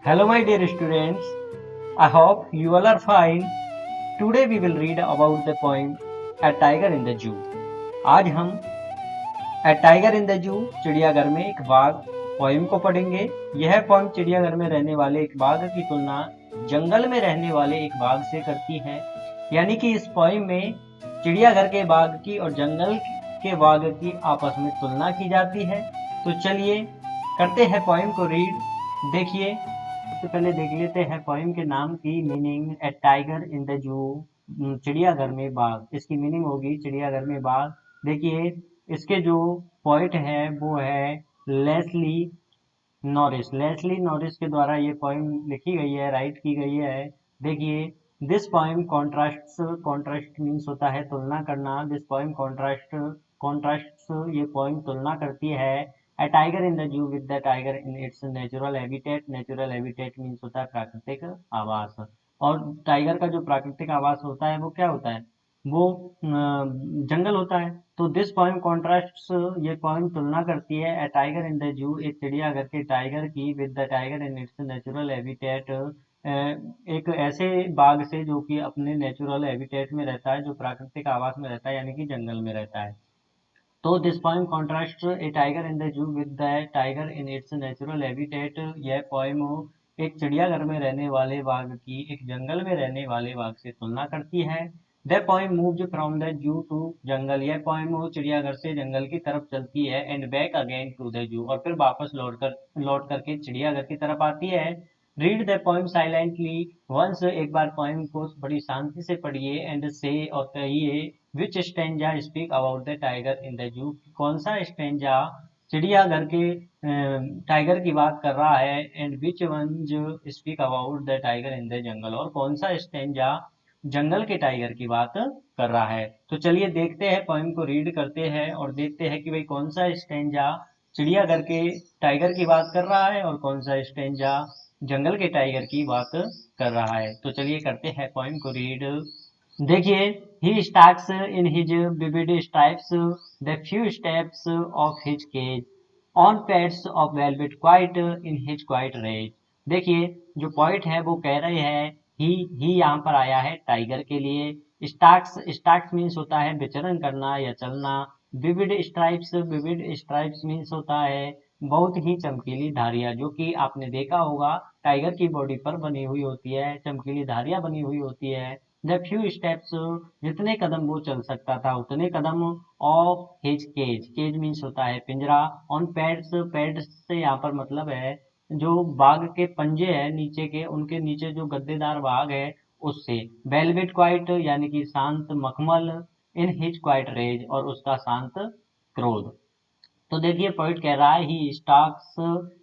Hello my dear students, I hope you all are fine. Today we will read about the poem A Tiger in the Zoo. आज हम A Tiger in the Zoo चिड़ियाघर में एक बाघ poem को पढ़ेंगे। यह poem चिड़ियाघर में रहने वाले एक बाघ की तुलना जंगल में रहने वाले एक बाघ से करती है। यानी कि इस पोएम में चिड़ियाघर के बाघ की और जंगल के बाघ की आपस में तुलना की जाती है। तो चलिए करते हैं पोएम को रीड। देखिए, सबसे पहले देख लेते हैं पोएम के नाम की meaning. A tiger in the जू, चिड़ियाघर में बाघ। इसकी मीनिंग होगी चिड़ियाघर में बाघ। देखिए, इसके जो पोइट है वो है लेस्ली नॉरिस। लेस्ली नॉरिस के द्वारा ये पोएम लिखी गई है, राइट की गई है। देखिए, दिस पोएम कॉन्ट्रास्ट्स, कॉन्ट्रास्ट मीन्स होता है तुलना करना। दिस पोएम कॉन्ट्रास्ट्स ये पोएम तुलना करती है A tiger in the zoo with the tiger in its natural habitat. Natural habitat means होता है प्राकृतिक आवास। और टाइगर का जो प्राकृतिक आवास होता है वो क्या होता है? वो जंगल होता है। तो दिस पोएम कॉन्ट्रास्ट्स, ये पोएम तुलना करती है A tiger in the zoo, एक चिड़ियाघर के टाइगर की, with the tiger in its natural habitat, एक ऐसे बाघ से जो कि अपने नेचुरल हैबिटेट में रहता है, जो प्राकृतिक आवास में रहता है, यानी कि जंगल में रहता है। तो this poem contrast A tiger in the जू with the tiger in its natural habitat. यह पोएम एक चिड़ियाघर में रहने वाले बाघ की एक जंगल में रहने वाले बाघ से तुलना करती है। The poem moved from the zoo to jungle. यह पोएम चिड़ियाघर से जंगल की तरफ चलती है। And back again to the zoo, और फिर वापस लौट करके चिड़ियाघर की तरफ आती है। Read the poem silently once, एक बार पोएम को बड़ी शांति से पढ़िए। एंड से, और कहिए which stanza speak about the tiger in the zoo, कौन सा स्टेंजा चिड़ियाघर के टाइगर की बात कर रहा है। And which one speak about the tiger in the jungle, और कौन सा स्टेंजा जंगल के टाइगर की बात कर रहा है। तो चलिए देखते हैं, पोएम को रीड करते हैं और देखते हैं कि भाई कौन सा स्टेंजा चिड़ियाघर के टाइगर की बात कर रहा है और कौन सा स्टेंजा जंगल के टाइगर की बात कर रहा है। तो चलिए करते हैं पोएम को रीड। देखिए, he stalks in his vivid stripes the few steps of his cage on pads of velvet quiet in his quiet rage। देखिए, जो पॉइंट है वो कह रहे हैं ही यहाँ पर आया है टाइगर के लिए। स्टाक्स मीन्स होता है विचरण करना या चलना। विविड स्ट्राइप्स मीन्स होता है बहुत ही चमकीली धारियां, जो कि आपने देखा होगा टाइगर की बॉडी पर बनी हुई होती है, चमकीली धारियां बनी हुई होती है। द फ्यू स्टेप्स, जितने कदम वो चल सकता था उतने कदम। Of his cage, cage means होता है पिंजरा। ऑन पैड्स, पैड्स से यहाँ पर मतलब है जो बाघ के पंजे है नीचे के, उनके नीचे जो गद्देदार बाघ है उससे। वेलवेट क्वाइट यानी कि शांत मखमल। इन हिज क्वाइट रेज, और उसका शांत क्रोध। तो देखिए, पॉइंट कह रहा है he stalks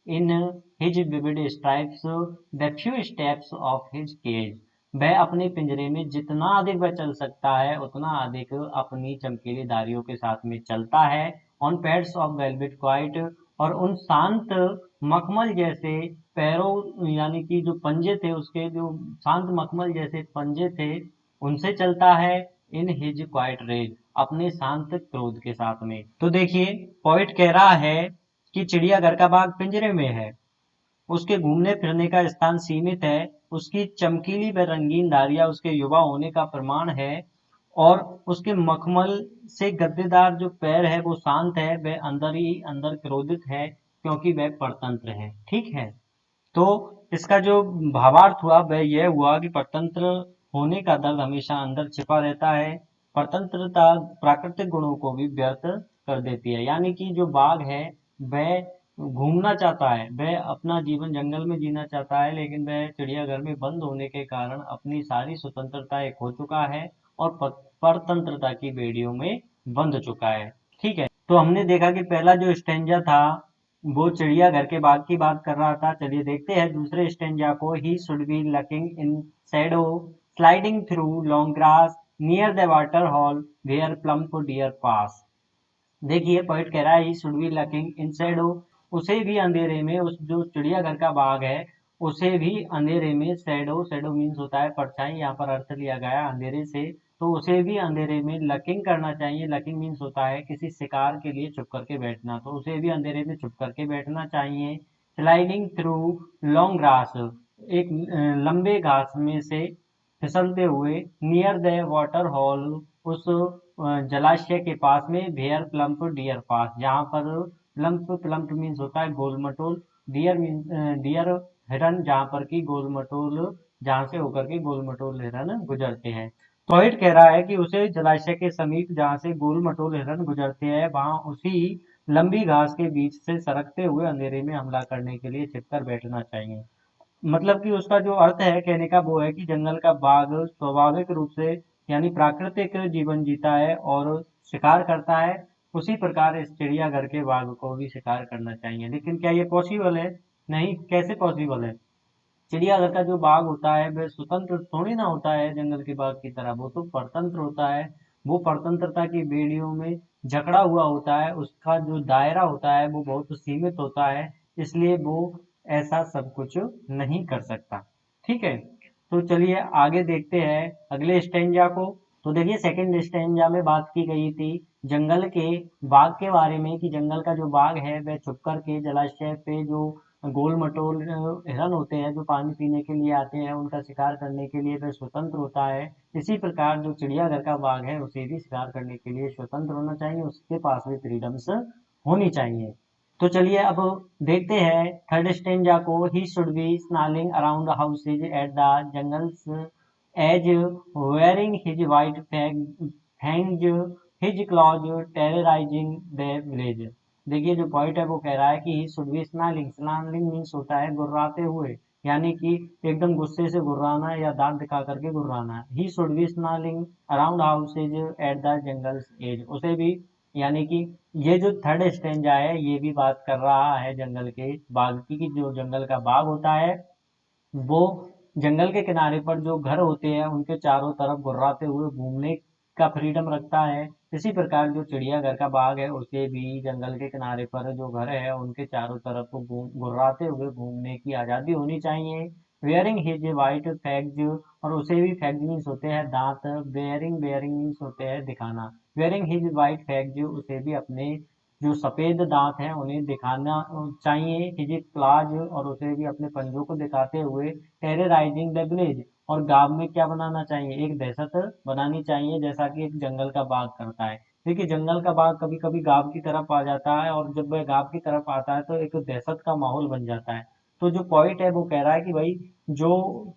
in his vivid stripes the few steps of his cage. वह अपने पिंजरे में जितना अधिक वह चल सकता है उतना अधिक अपनी चमकीली धारियों के साथ में चलता है। On pads of velvet quite, और उन शांत मखमल जैसे पैरों, यानी कि जो पंजे थे उसके, जो शांत मखमल जैसे पंजे थे उनसे चलता है। इन हिज क्वाइट रेज, अपने शांत क्रोध के साथ में। तो देखिए, पॉइंट कह रहा है कि चिड़ियाघर का बाघ पिंजरे में है, उसके घूमने फिरने का स्थान सीमित है, उसकी चमकीली व रंगीन धारियां उसके युवा होने का प्रमाण है, और उसके मखमल से गद्देदार जो पैर है वो शांत है, वह अंदर ही अंदर क्रोधित है क्योंकि वह परतंत्र है। ठीक है, तो इसका जो भावार्थ हुआ वह यह हुआ कि परतंत्र होने का दर्द हमेशा अंदर छिपा रहता है। परतंत्रता प्राकृतिक गुणों को भी व्यर्थ कर देती है। यानी कि जो बाघ है वह घूमना चाहता है, वह अपना जीवन जंगल में जीना चाहता है, लेकिन वह चिड़ियाघर में बंद होने के कारण अपनी सारी स्वतंत्रता खो चुका है और परतंत्रता की बेड़ियों में बंध चुका है। ठीक है, तो हमने देखा कि पहला जो स्टेंजा था वो चिड़ियाघर के बाग की बात कर रहा था। चलिए देखते हैं दूसरे स्टेंजा को। He should be lurking in shadow sliding through long grass near the water hole where plump deer pass. देखिए, पॉइंट कह रहा है he should be lurking in shadow, उसे भी अंधेरे में, उस जो चिड़ियाघर का बाग है उसे भी अंधेरे में, शैडो, शैडो मीन्स होता है परछाई, यहाँ पर अर्थ लिया गया अंधेरे से, तो उसे भी अंधेरे में लकिंग करना चाहिए। लकिंग मीन्स होता है किसी शिकार के लिए छुप करके बैठना, तो उसे भी अंधेरे में छुप करके बैठना चाहिए। स्लाइडिंग थ्रू लॉन्ग ग्रास, एक लंबे घास में से फिसलते हुए, नियर द वाटर होल, उस जलाशय के पास में, भेयर प्लम्प डियर पास, जहाँ पर प्लम्प, प्लम्प मीन्स होता है गोल मटोल, डियर मीन डियर हिरन, जहाँ पर की गोल मटोल, जहाँ से होकर के गोल मटोल हिरन गुजरते हैं। पोइट कह रहा है कि उसे जलाशय के समीप जहाँ से गोल मटोल हिरन गुजरते हैं वहां उसी लंबी घास के बीच से सरकते हुए अंधेरे में हमला करने के लिए छिपकर बैठना चाहिए। मतलब कि उसका जो अर्थ है कहने का वो है कि जंगल का बाघ स्वाभाविक रूप से यानी प्राकृतिक जीवन जीता है और शिकार करता है, उसी प्रकार इस चिड़ियाघर के बाघ को भी शिकार करना चाहिए। लेकिन क्या ये पॉसिबल है? नहीं। कैसे पॉसिबल है? चिड़ियाघर का जो बाघ होता है वह स्वतंत्र थोड़ी ना होता है जंगल के बाघ की तरह, वो तो परतंत्र होता है। वो परतंत्रता की बेड़ियों में जकड़ा हुआ होता है, उसका जो दायरा होता है वो बहुत सीमित होता है, इसलिए वो ऐसा सब कुछ नहीं कर सकता। ठीक है, तो चलिए आगे देखते हैं अगले स्टेंजा को। तो देखिए सेकंड स्टेंजा में बात की गई थी जंगल के बाघ के बारे में कि जंगल का जो बाघ है वह छुप कर के जलाशय पे जो गोल मटोल हिरन होते हैं जो पानी पीने के लिए आते हैं, उनका शिकार करने के लिए वह स्वतंत्र होता है। इसी प्रकार जो चिड़ियाघर का बाघ है उसे भी शिकार करने के लिए स्वतंत्र होना चाहिए, उसके पास भी फ्रीडम्स होनी चाहिए। तो चलिए अब देखते हैं थर्ड स्टेंजा को। He should be snarling around houses at the jungle's edge, wearing his white fangs, his claws terrorising the village. देखिए जो पॉइंट है वो कह रहा है कि he should be smiling. Smiling means होता है गुर्राते हुए, यानी कि एकदम गुस्से से गुर्राना या दांत दिखा करके गुर्राना। He should be smiling around houses at the jungle's edge, उसे भी यानी कि ये जो थर्ड स्टेंजा है ये भी बात कर रहा है जंगल के बाघ की, कि जो जंगल का बाघ होता है वो जंगल के किनारे पर जो घर होते हैं उनके चारों तरफ गुर्राते हुए घूमने का फ्रीडम रखता है। इसी प्रकार जो चिड़ियाघर का बाघ है उसे भी जंगल के किनारे पर जो घर है उनके चारों तरफ गुर्राते हुए घूमने की आजादी होनी चाहिए। वेयरिंग हिज वाइट फैग्स, और उसे भी फैग्स मीन्स होते हैं दांत, बेयरिंग बेयरिंग मीन्स होते हैं दिखाना। वेयरिंग हिज वाइट फैग्स, उसे भी अपने जो सफेद दांत हैं उन्हें दिखाना चाहिए। हिज क्लाज, और उसे भी अपने पंजों को दिखाते हुए टेरराइजिंग द विलेज, और गांव में क्या बनाना चाहिए? एक दहशत बनानी चाहिए, जैसा कि एक जंगल का बाघ करता है। देखिए जंगल का बाघ कभी कभी गांव की तरफ आ जाता है, और जब वह गांव की तरफ आता है तो एक दहशत का माहौल बन जाता है। तो जो पॉइंट है वो कह रहा है कि भाई जो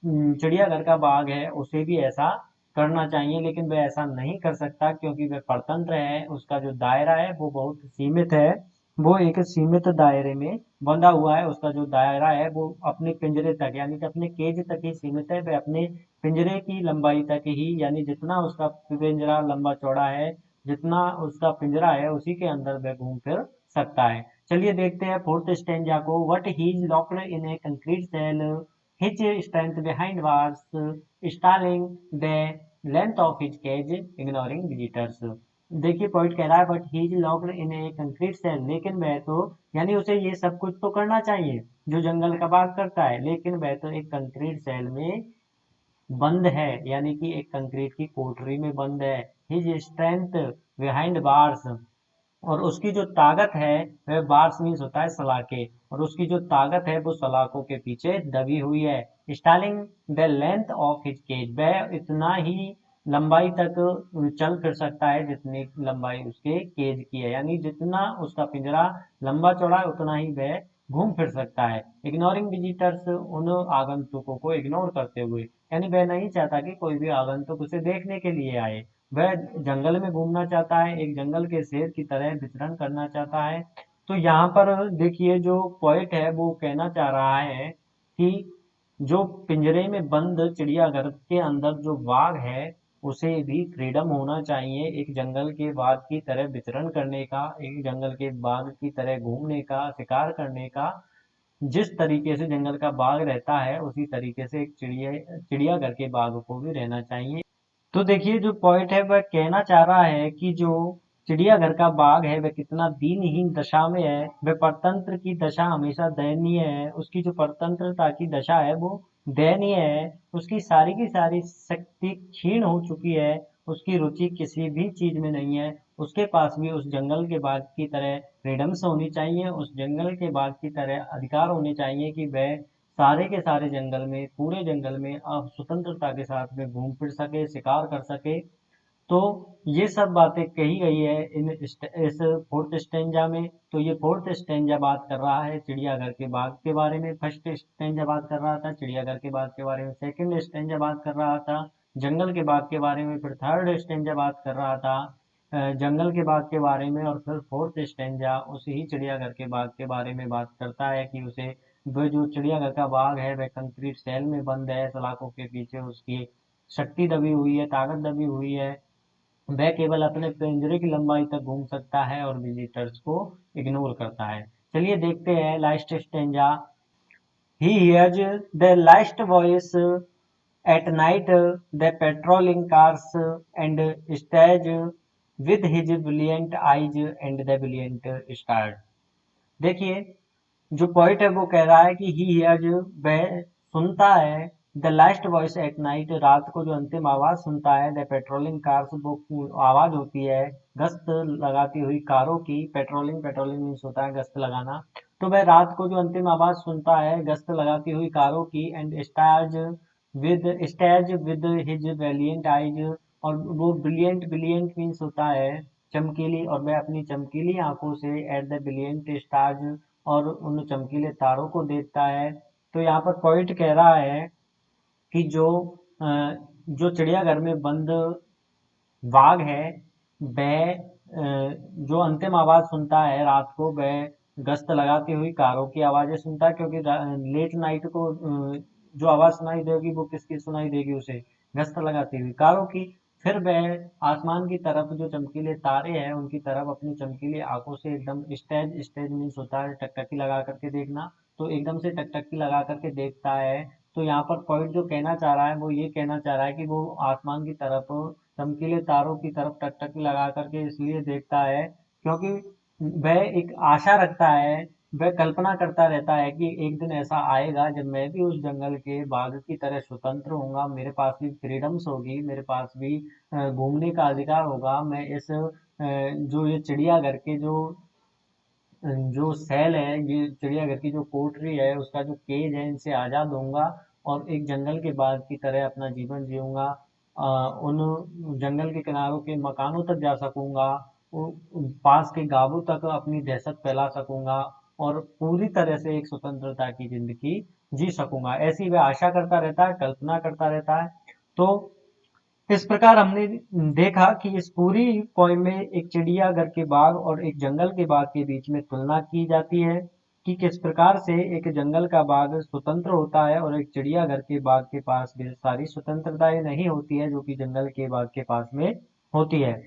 चिड़ियाघर का बाघ है उसे भी ऐसा करना चाहिए, लेकिन वह ऐसा नहीं कर सकता क्योंकि वह परतंत्र है, उसका जो दायरा है वो बहुत सीमित है। वो एक सीमित दायरे में बंधा हुआ है, उसका जो दायरा है वो अपने पिंजरे तक यानी कि अपने केज तक ही सीमित है। वह अपने पिंजरे की लंबाई तक ही, यानी जितना उसका पिंजरा लंबा चौड़ा है, जितना उसका पिंजरा है उसी के अंदर वह घूम फिर सकता है। चलिए देखते हैं फोर्थ स्टेंजा को। What he is locked in a concrete cell, his strength behind bars, stalking the length of his cage, ignoring visitors. देखिए पॉइंट कह रहा है but he is locked in a concrete cell, लेकिन वह तो यानी उसे ये सब कुछ तो करना चाहिए जो जंगल का बाघ करता है, लेकिन वह तो एक कंक्रीट सेल में बंद है, यानी कि एक कंक्रीट की कोठरी में बंद है। हिज स्ट्रेंथ बिहाइंड बार्स, और उसकी जो ताकत है वह बार्स मीन्स होता है सलाखे, और उसकी जो ताकत है वो सलाखों के पीछे दबी हुई है। Styling the length of his cage, वह इतना ही लंबाई तक चल फिर सकता है जितनी लंबाई उसके केज की है, यानी जितना उसका पिंजरा लंबा चौड़ा है उतना ही वह घूम फिर सकता है। इग्नोरिंग विजिटर्स, उन आगंतुकों को इग्नोर करते हुए, यानी वह नहीं चाहता कि कोई भी आगंतुक उसे देखने के लिए आए, वह जंगल में घूमना चाहता है, एक जंगल के शेर की तरह विचरण करना चाहता है। तो यहाँ पर देखिए जो पोएट है वो कहना चाह रहा है कि जो पिंजरे में बंद चिड़ियाघर के अंदर जो बाघ है उसे भी फ्रीडम होना चाहिए, एक जंगल के बाघ की तरह विचरण करने का, एक जंगल के बाघ की तरह घूमने का, शिकार करने का। जिस तरीके से जंगल का बाघ रहता है उसी तरीके से एक चिड़ियाघर के बाघ को भी रहना चाहिए। तो देखिए जो पॉइंट है वह कहना चाह रहा है कि जो चिड़ियाघर का बाघ है वह कितना दीनहीन दशा में है, वह परतंत्र की दशा हमेशा दयनीय है, उसकी जो परतंत्रता की दशा है वो दयनीय है, उसकी की सारी शक्ति क्षीण हो चुकी है, उसकी रुचि किसी भी चीज में नहीं है, उसके पास भी उस जंगल के बाघ की तरह फ्रीडम्स होनी चाहिए, उस जंगल के बाघ की तरह अधिकार होने चाहिए कि वह सारे के सारे जंगल में, पूरे जंगल में अब स्वतंत्रता के साथ में घूम फिर सके, शिकार कर सके। तो ये सब बातें कही गई है इस फोर्थ स्टेंजा में। तो ये फोर्थ स्टेंजा बात कर रहा है चिड़ियाघर के बाग के बारे में, फर्स्ट स्टेंजा बात कर रहा था चिड़ियाघर के बाग के बारे में, सेकंड स्टेंजा बात कर रहा था जंगल के बाग के बारे में, फिर थर्ड स्टेंजा बात कर रहा था जंगल के बाग के बारे में, और फिर फोर्थ स्टेंजा उसी ही चिड़ियाघर के बाग के बारे में बात करता है कि उसे वह जो चिड़ियाघर का बाग है वह कंक्रीट सेल में बंद है, सलाखों के पीछे उसकी शक्ति दबी हुई है, ताकत दबी हुई है, वह केवल अपने पिंजरे की लंबाई तक घूम सकता है और विजिटर्स को इग्नोर करता है। चलिए देखते हैं last stanza. He hears the last voice at night, the patrolling cars and stares with his brilliant eyes and the brilliant stars। देखिए जो पॉइंट है वो कह रहा है कि ही हियर्स, वह सुनता है, the last voice at night, रात को जो अंतिम आवाज सुनता है, द पेट्रोलिंग कार्स, वो आवाज होती है गश्त लगाती हुई कारों की। पेट्रोलिंग, पेट्रोलिंग मीन्स होता है गश्त लगाना। तो वह रात को जो अंतिम आवाज सुनता है गश्त लगाती हुई कारों की, and stars with his brilliant eyes, और वो ब्रिलियंट, ब्रिलियंट मीन्स होता है चमकीली, और वह अपनी चमकीली आंखों से एट द ब्रिलियंट स्टार्स, और उन चमकीले तारों को देखता है। तो यहाँ पर पॉइंट कह रहा है कि जो चिड़ियाघर में बंद बाघ है वह जो अंतिम आवाज सुनता है रात को, वह गश्त लगाती हुई कारों की आवाजें सुनता है, क्योंकि लेट नाइट को जो आवाज सुनाई देगी वो किसकी सुनाई देगी उसे, गश्त लगाती हुई कारों की। फिर वह आसमान की तरफ, जो चमकीले तारे हैं उनकी तरफ अपनी चमकीली आंखों से एकदम स्टेज, स्टेज मीन्स होता है टकटकी लगा करके देखना, तो एकदम से टकटकी लगा करके देखता है। तो यहाँ पर पॉइंट जो कहना चाह रहा है वो ये कहना चाह रहा है कि वो आसमान की तरफ चमकीले तारों की तरफ टकटकी लगा करके इसलिए देखता है क्योंकि वह एक आशा रखता है, वह कल्पना करता रहता है कि एक दिन ऐसा आएगा जब मैं भी उस जंगल के बाघ की तरह स्वतंत्र होऊंगा, मेरे पास भी फ्रीडम्स होगी, मेरे पास भी घूमने का अधिकार होगा, मैं इस जो ये चिड़ियाघर के जो सेल है, ये चिड़ियाघर की जो कोठरी है, उसका जो केज है, इनसे आजाद होऊंगा और एक जंगल के बाघ की तरह अपना जीवन जीऊंगा। उन जंगल के किनारों के मकानों तक जा सकूंगा, पास के गांवों तक अपनी दहशत फैला सकूंगा और पूरी तरह से एक स्वतंत्रता की जिंदगी जी सकूंगा, ऐसी वह आशा करता रहता है, कल्पना करता रहता है। तो इस प्रकार हमने देखा कि इस पूरी पोएम में एक चिड़ियाघर के बाघ और एक जंगल के बाघ के बीच में तुलना की जाती है कि किस प्रकार से एक जंगल का बाघ स्वतंत्र होता है और एक चिड़ियाघर के बाघ के पास भी सारी स्वतंत्रताएं नहीं होती है जो कि जंगल के बाघ के पास में होती है।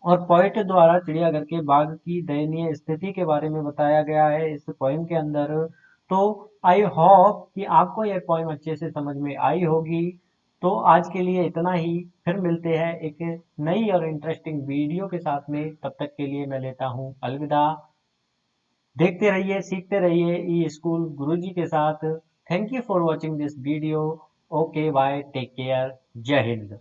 और पोएट द्वारा चिड़ियाघर के बाघ की दयनीय स्थिति के बारे में बताया गया है इस पोएम के अंदर। तो आई होप कि आपको यह पोएम अच्छे से समझ में आई होगी। तो आज के लिए इतना ही, फिर मिलते हैं एक नई और इंटरेस्टिंग वीडियो के साथ में, तब तक के लिए मैं लेता हूँ अलविदा। देखते रहिए, सीखते रहिए ई स्कूल गुरुजी के साथ। Thank you for watching this video. Okay bye, take care, जय हिंद।